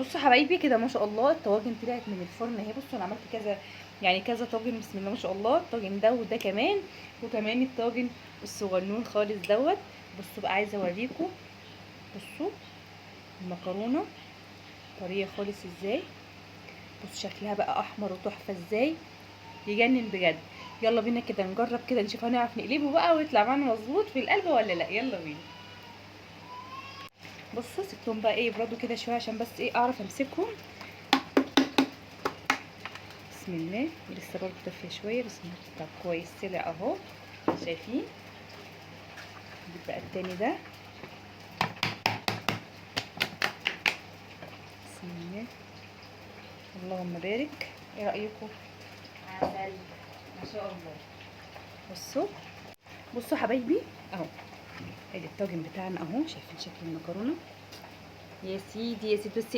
بصوا حبايبي كده ما شاء الله الطواجن طلعت من الفرن اهي. بصوا انا عملت كذا يعني كذا طاجن، بسم الله ما شاء الله. الطاجن ده وده كمان، وكمان الطاجن الصغنون خالص دوت. بصوا بقى عايزه اوريكم. بصوا المكرونه طريه خالص ازاي. بصوا شكلها بقى احمر وتحفه ازاي، يجنن بجد. يلا بينا كده نجرب كده نشوف هنعرف نقلبه بقى ويطلع معانا مظبوط في القلب ولا لا. يلا بينا. بصوا سبتهم بقى ايه يبردوا كده شويه عشان بس ايه اعرف امسكهم. بسم الله. لسه برضه دافيه شويه. بسم الله. طب كويس طلع اهو، شايفين. نجيب بقى التاني ده. بسم الله. اللهم بارك. ايه رايكم؟ عسل ما شاء الله. بصوا بصوا حبايبي اهو. ادي الطاجن بتاعنا اهو، شايفين شكل المكرونه. يا سيدي يا سيدي. بس